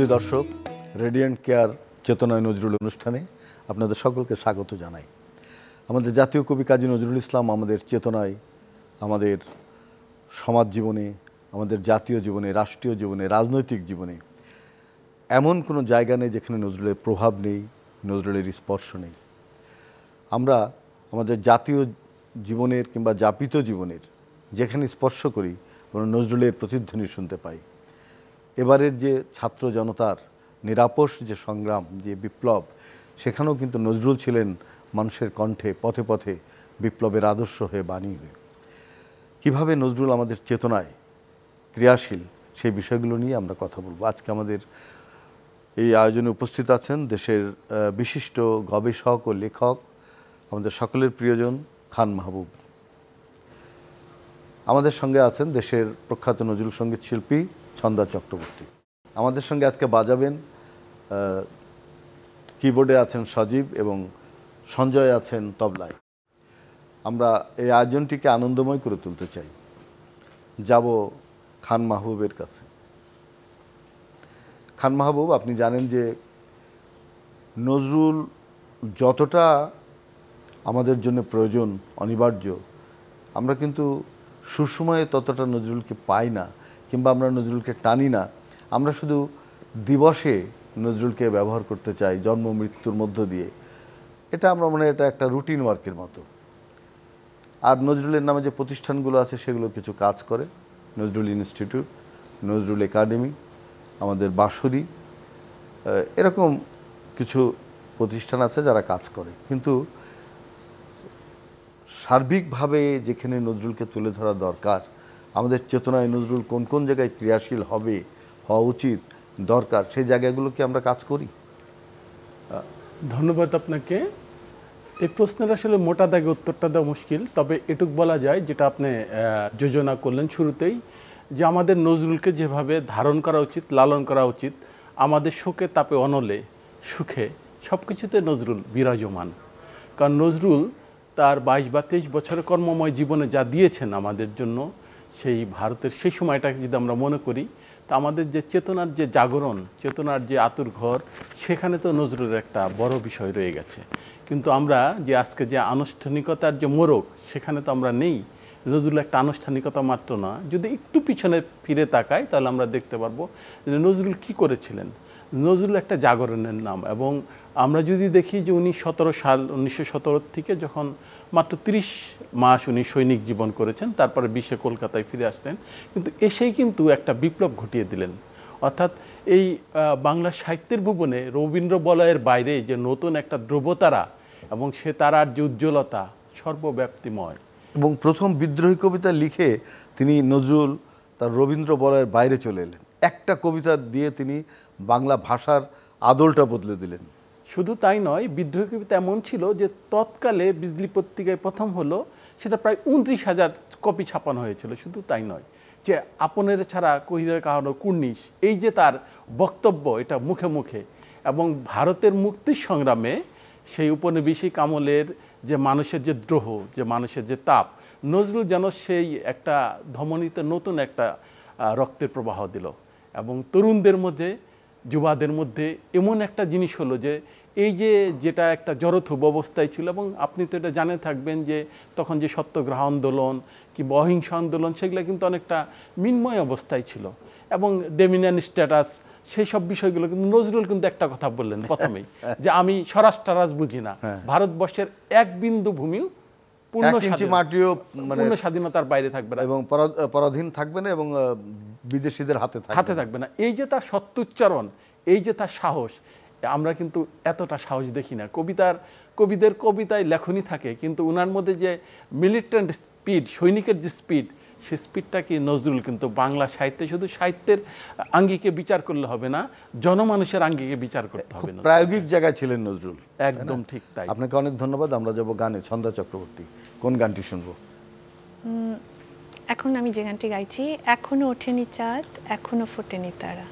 সুধী দর্শক, radiant care চেতনায় নজরুল অনুষ্ঠানে আপনাদের সকলকে স্বাগত জানাই। আমাদের জাতীয় কবি কাজী নজরুল ইসলাম আমাদের চেতনায়, আমাদের সমাজ জীবনে, আমাদের জাতীয় জীবনে, রাষ্ট্রীয় জীবনে, রাজনৈতিক জীবনে এমন কোনো জায়গা নেই যেখানে নজরুলের প্রভাব নেই, নজরুলের স্পর্শ নেই। আমরা আমাদের জাতীয় জীবনের কিংবা যাপিত জীবনের যেখানে স্পর্শ করি আমরা নজরুলের প্রতিধ্বনি শুনতে পাই। এবারের যে ছাত্র জনতার নিরাপস যে সংগ্রাম, যে বিপ্লব, সেখানেও কিন্তু নজরুল ছিলেন মানুষের কণ্ঠে, পথে পথে বিপ্লবের আদর্শ হয়ে বাণী হয়ে। কীভাবে নজরুল আমাদের চেতনায় ক্রিয়াশীল, সেই বিষয়গুলো নিয়ে আমরা কথা বলবো। আজকে আমাদের এই আয়োজনে উপস্থিত আছেন দেশের বিশিষ্ট গবেষক ও লেখক, আমাদের সকলের প্রিয়জন খান মাহবুব। আমাদের সঙ্গে আছেন দেশের প্রখ্যাত নজরুল সঙ্গীত শিল্পী ছন্দা চক্রবর্তী। আমাদের সঙ্গে আজকে বাজাবেন কিবোর্ডে আছেন সজীব এবং সঞ্জয় আছেন তবলায়। আমরা এই আয়োজনটিকে আনন্দময় করে তুলতে চাই। যাব খান মাহবুবের কাছে। খান মাহবুব, আপনি জানেন যে নজরুল যতটা আমাদের জন্য প্রয়োজন, অনিবার্য, আমরা কিন্তু সুসময়ে ততটা নজরুলকে পাই না, কিংবা আমরা নজরুলকে টানি না। আমরা শুধু দিবসে নজরুলকে ব্যবহার করতে চাই, জন্ম মৃত্যুর মধ্য দিয়ে। এটা আমরা এটা একটা রুটিন ওয়ার্কের মতো। আর নজরুলের নামে যে প্রতিষ্ঠানগুলো আছে সেগুলো কিছু কাজ করে, নজরুল ইনস্টিটিউট, নজরুল একাডেমি, আমাদের বাঁশরী, এরকম কিছু প্রতিষ্ঠান আছে যারা কাজ করে। কিন্তু সার্বিকভাবে যেখানে নজরুলকে তুলে ধরা দরকার, আমাদের চেতনায় নজরুল কোন কোন জায়গায় ক্রিয়াশীল হবে, হওয়া উচিত, দরকার, সেই জায়গাগুলো কি আমরা কাজ করি? ধন্যবাদ আপনাকে। এই প্রশ্নের আসলে মোটা দাগে উত্তরটা দেওয়া মুশকিল, তবে এটুক বলা যায় যেটা আপনি যোজনা করলেন শুরুতেই, যে আমাদের নজরুলকে যেভাবে ধারণ করা উচিত, লালন করা উচিত, আমাদের শোকে তাপে অনলে সুখে সব কিছুতে নজরুল বিরাজমান। কারণ নজরুল তার 22 বা 23 বছরের কর্মময় জীবনে যা দিয়েছেন আমাদের জন্য, সেই ভারতের সেই সময়টাকে যদি আমরা মনে করি, তা আমাদের যে চেতনার যে জাগরণ, চেতনার যে আতুর ঘর, সেখানে তো নজরুলের একটা বড় বিষয় রয়ে গেছে। কিন্তু আমরা যে আজকে যে আনুষ্ঠানিকতার যে মোড়ক, সেখানে তো আমরা নেই। নজরুল একটা আনুষ্ঠানিকতা মাত্র না। যদি একটু পিছনে ফিরে তাকাই তাহলে আমরা দেখতে পারবো যে নজরুল কী করেছিলেন। নজরুল একটা জাগরণের নাম। এবং আমরা যদি দেখি যে উনি 1917 থেকে যখন মাত্র 30 মাস উনি সৈনিক জীবন করেছেন, তারপরে 20-এ কলকাতায় ফিরে আসলেন, কিন্তু এসেই কিন্তু একটা বিপ্লব ঘটিয়ে দিলেন। অর্থাৎ এই বাংলা সাহিত্যের ভুবনে রবীন্দ্র বলয়ের বাইরে যে নতুন একটা ধ্রুবতারা এবং সে তারার যে উজ্জ্বলতা সর্বব্যাপ্তিময়। এবং প্রথম বিদ্রোহী কবিতা লিখে তিনি নজরুল তার রবীন্দ্র বলয়ের বাইরে চলে এলেন। একটা কবিতা দিয়ে তিনি বাংলা ভাষার আদলটা বদলে দিলেন। শুধু তাই নয়, বিদ্রোহী কবিতা এমন ছিল যে তৎকালে বিজলি পত্রিকায় প্রথম হলো, সেটা প্রায় 29,000 কপি ছাপানো হয়েছিল। শুধু তাই নয়, যে আপনের ছাড়া কহিরের কাহানো কুর্নিশ, এই যে তার বক্তব্য, এটা মুখে মুখে। এবং ভারতের মুক্তির সংগ্রামে সেই উপনিবেশিক আমলের যে মানুষের যে দ্রোহ, যে মানুষের যে তাপ, নজরুল যেন সেই একটা ধমনীতে নতুন একটা রক্তের প্রবাহ দিল। এবং তরুণদের মধ্যে, যুবাদের মধ্যে এমন একটা জিনিস হলো যে এই যে যেটা একটা জড়থুব অবস্থায় ছিল, এবং আপনি তো এটা জানে থাকবেন যে তখন যে সত্যগ্রহ আন্দোলন কিংবা অহিংস আন্দোলন, সেগুলো কিন্তু অনেকটা মিনময় অবস্থায় ছিল, এবং ডেমিনিয়ান স্ট্যাটাস, সেই সব বিষয়গুলো। কিন্তু নজরুল কিন্তু একটা কথা বললেন প্রথমেই, যে আমি স্বরাষ্ট্রাজ বুঝি না, ভারতবর্ষের এক বিন্দু ভূমিও পূর্ণ স্বাধীনতার বাইরে থাকবে না, এবং পরাধীন থাকবে না, এবং বিদেশিদের হাতে থাকবে না। এই যে তার সত্যুচ্চারণ, এই যে তার সাহস, আমরা কিন্তু এতটা সাহস দেখি না। কবিদের কবিতায় লেখনী থাকে, কিন্তু ওনার মধ্যে যে মিলিটেন্ট স্পিড, সৈনিকের যে স্পিড, সে স্পিডটাকে নজরুল কিন্তু বাংলা সাহিত্যে, শুধু সাহিত্যের আঙ্গিকে বিচার করলে হবে না, জনমানুষের আঙ্গিকে বিচার করতে হবে। প্রায়োগিক জায়গায় ছিলেন নজরুল। একদম ঠিক তাই। আপনাকে অনেক ধন্যবাদ। আমরা যাব গানে। ছন্দা চক্রবর্তী, কোন গানটি শুনবো? এখন আমি যে গানটি গাইছি, এখনো ওঠেনি চাঁদ, এখনো ফোটেনি তারা।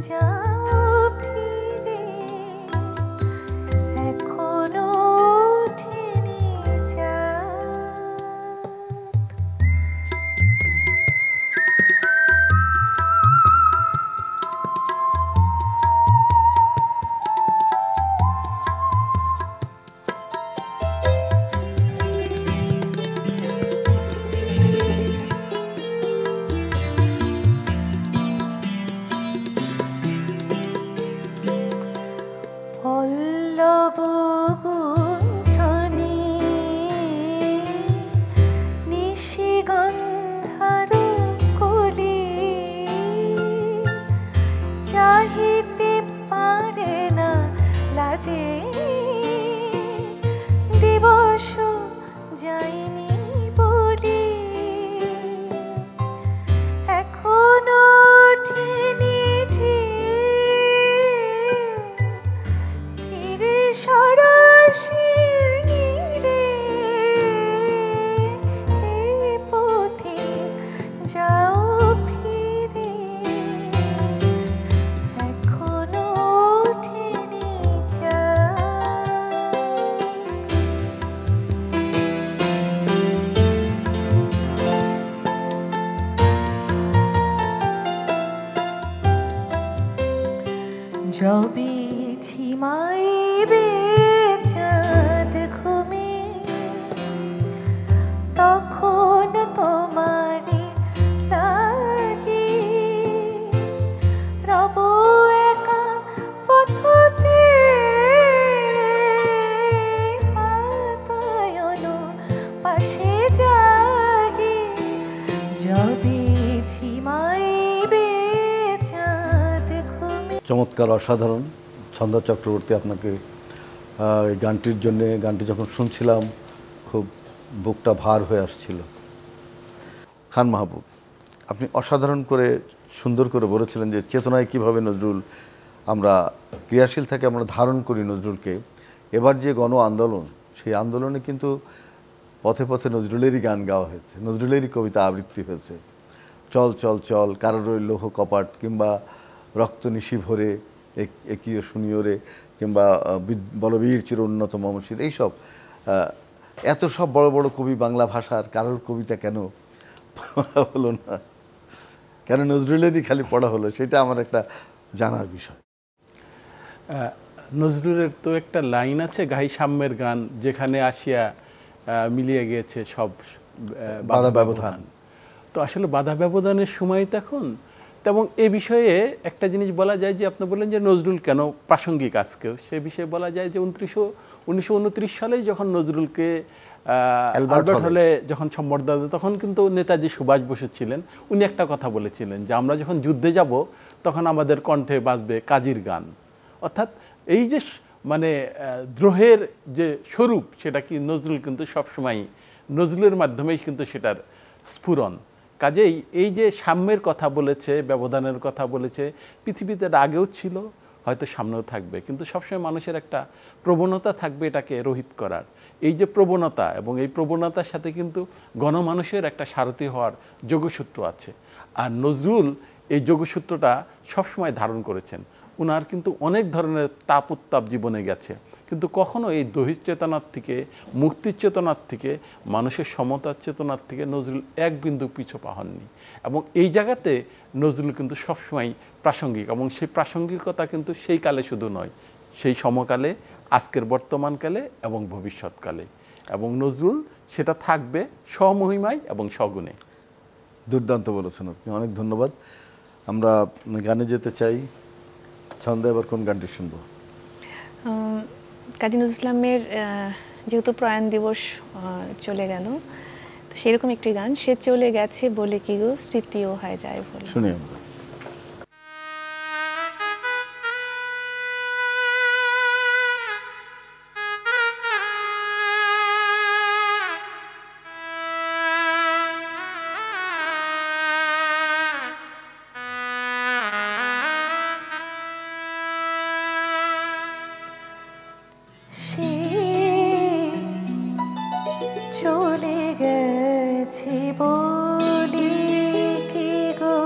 যাও ফিরে এখনো ওঠেনি চাঁদ। পল্লব গুণ্ঠনে নিশিগন্ধার কলি চাহিতে পারে না লাজে দিবস যায়নি বলি এখনো ওঠেনি ফিরে সরসের নীরে এই পথিক যাও ফিরে এখনো ওঠেনি চাঁদ। যবে ঝিমাইবে চাঁদ ঘুমে তখন তোমারে লাগি রব একা পথ বাতায়ন পাশে জাগি যবে ঝিমাইবে চাঁদ ঘুমে। চমৎকার, অসাধারণ। ছন্দা চক্রবর্তী, আপনাকে এই গানটির জন্যে, গানটি যখন শুনছিলাম খুব বুকটা ভার হয়ে আসছিল। খান মাহবুব, আপনি অসাধারণ করে সুন্দর করে বলেছিলেন যে চেতনায় কিভাবে নজরুল আমরা ক্রিয়াশীল থাকে, আমরা ধারণ করি নজরুলকে। এবার যে গণ আন্দোলন, সেই আন্দোলনে কিন্তু পথে পথে নজরুলেরই গান গাওয়া হয়েছে, নজরুলেরই কবিতা আবৃত্তি হয়েছে। চল চল চল, কারোর ওই লৌহ কপাট, কিংবা রক্ত নিশি ভরে একিও শুনিও রে, কিংবা বলবীর চির উন্নত মমশির, এইসব এত সব বড় বড় কবি বাংলা ভাষার, কারোর কবিতা কেন পড়া হলো না, কেন নজরুলেরই খালি পড়া হলো, সেটা আমার একটা জানার বিষয়। নজরুলের তো একটা লাইন আছে, গাহি সাম্যের গান যেখানে আসিয়া মিলিয়ে গিয়েছে সব বাধা ব্যবধান। তো আসলে বাধা ব্যবধানের সময় তখন, এবং এ বিষয়ে একটা জিনিস বলা যায় যে আপনি বললেন যে নজরুল কেন প্রাসঙ্গিক আজকেও, সে বিষয়ে বলা যায় যে 1929 সালে যখন নজরুলকে অ্যালবার্ট হলে যখন সম্বর্ধনা দেয়, তখন কিন্তু নেতাজি সুভাষ বসু ছিলেন। উনি একটা কথা বলেছিলেন যে আমরা যখন যুদ্ধে যাব তখন আমাদের কণ্ঠে বাজবে কাজীর গান। অর্থাৎ এই যে মানে দ্রোহের যে স্বরূপ, সেটা কি নজরুল কিন্তু সবসময়, নজরুলের মাধ্যমেই কিন্তু সেটার স্ফুরণ। কাজেই এই যে সাম্যের কথা বলেছে, ব্যবধানের কথা বলেছে, পৃথিবীতে আগেও ছিল, হয়তো সামনেও থাকবে, কিন্তু সবসময় মানুষের একটা প্রবণতা থাকবে এটাকে রহিত করার। এই যে প্রবণতা, এবং এই প্রবণতার সাথে কিন্তু গণমানুষের একটা সারথি হওয়ার যোগসূত্র আছে। আর নজরুল এই যোগসূত্রটা সবসময় ধারণ করেছেন। উনার কিন্তু অনেক ধরনের তাপ উত্তাপ জীবনে গেছে, কিন্তু কখনো এই দহিত চেতনার থেকে, মুক্তির চেতনার থেকে, মানুষের সমতার চেতনার থেকে নজরুল এক বিন্দু পিছু পা হননি। এবং এই জায়গাতে নজরুল কিন্তু সবসময় প্রাসঙ্গিক, এবং সেই প্রাসঙ্গিকতা কিন্তু সেই কালে শুধু নয়, সেই সমকালে, আজকের বর্তমানকালে এবং ভবিষ্যৎকালে। এবং নজরুল সেটা থাকবে স্বমহিমায় এবং স্বগুণে। দুর্দান্ত বলেছেন আপনি, অনেক ধন্যবাদ। আমরা গানে যেতে চাই। ছন্দা, এবার কোন গানটি শুনবো? কাজী নজরুল ইসলামের যেহেতু প্রয়াণ দিবস চলে গেল, তো সেরকম একটি গান, সে চলে গেছে বলে কি গো স্মৃতিও হয় যায় বলে। শুনি আমরা। চলে গেছে বলে কি গো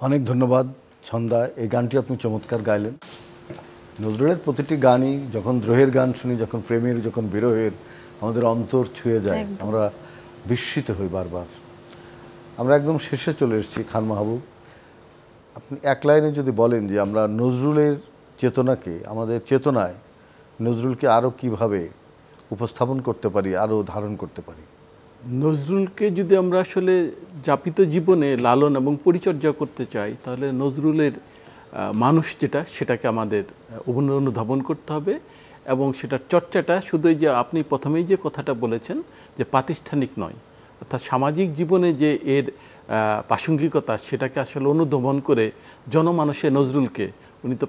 অনেক ধন্যবাদ ছন্দা, এই গানটি আপনি চমৎকার গাইলেন। নজরুলের প্রতিটি গানই যখন দ্রোহের গান শুনি, যখন প্রেমের, যখন বিরহের, আমাদের অন্তর ছুঁয়ে যায়, আমরা বিস্মিত হই বারবার। আমরা একদম শেষে চলে এসেছি খান মাহবুব, আপনি এক লাইনে যদি বলেন যে আমরা নজরুলের চেতনাকে, আমাদের চেতনায় নজরুলকে আরও কিভাবে উপস্থাপন করতে পারি, আরও ধারণ করতে পারি। নজরুলকে যদি আমরা আসলে যাপিত জীবনে লালন এবং পরিচর্যা করতে চাই, তাহলে নজরুলের মানুষ যেটা, সেটাকে আমাদের অনুধাবন করতে হবে। এবং সেটার চর্চাটা শুধু যে আপনি প্রথমেই যে কথাটা বলেছেন যে প্রাতিষ্ঠানিক নয়, অর্থাৎ সামাজিক জীবনে যে এর প্রাসঙ্গিকতা, সেটাকে আসলে অনুধাবন করে জনমানসে নজরুলকে, উনি তো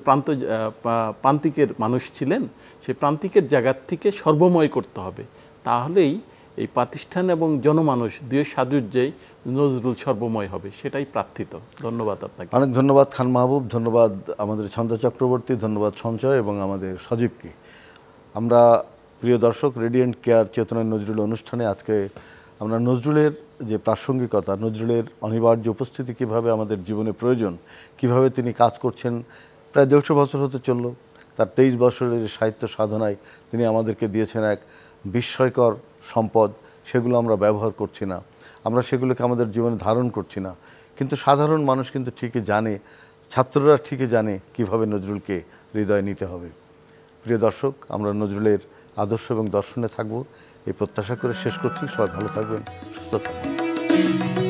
প্রান্তিকের মানুষ ছিলেন, সেই প্রান্তিকের জায়গার থেকে সর্বময় করতে হবে। তাহলেই এই প্রাতিষ্ঠান এবং জনমানুষ দুয়ের সাজুজ্যেই নজরুল সর্বময় হবে, সেটাই প্রার্থিত। ধন্যবাদ আপনাকে। অনেক ধন্যবাদ খান মাহবুব, ধন্যবাদ আমাদের ছন্দা চক্রবর্তী, ধন্যবাদ সঞ্চয় এবং আমাদের সজীবকে। আমরা প্রিয় দর্শক, রেডিয়েন্ট কেয়ার চেতনায় নজরুল অনুষ্ঠানে আজকে আমরা নজরুলের যে প্রাসঙ্গিকতা, নজরুলের অনিবার্য উপস্থিতি কীভাবে আমাদের জীবনে প্রয়োজন, কিভাবে তিনি কাজ করছেন, প্রায় 150 বছর হতে চলল। তার 23 বছরের সাহিত্য সাধনায় তিনি আমাদেরকে দিয়েছেন এক বিস্ময়কর সম্পদ, সেগুলো আমরা ব্যবহার করছি না, আমরা সেগুলোকে আমাদের জীবনে ধারণ করছি না। কিন্তু সাধারণ মানুষ কিন্তু ঠিকই জানে, ছাত্ররা ঠিকই জানে কিভাবে নজরুলকে হৃদয়ে নিতে হবে। প্রিয় দর্শক, আমরা নজরুলের আদর্শ এবং দর্শনে থাকব এই প্রত্যাশা করে শেষ করছি। সবাই ভালো থাকবেন, সুস্থ থাকবেন।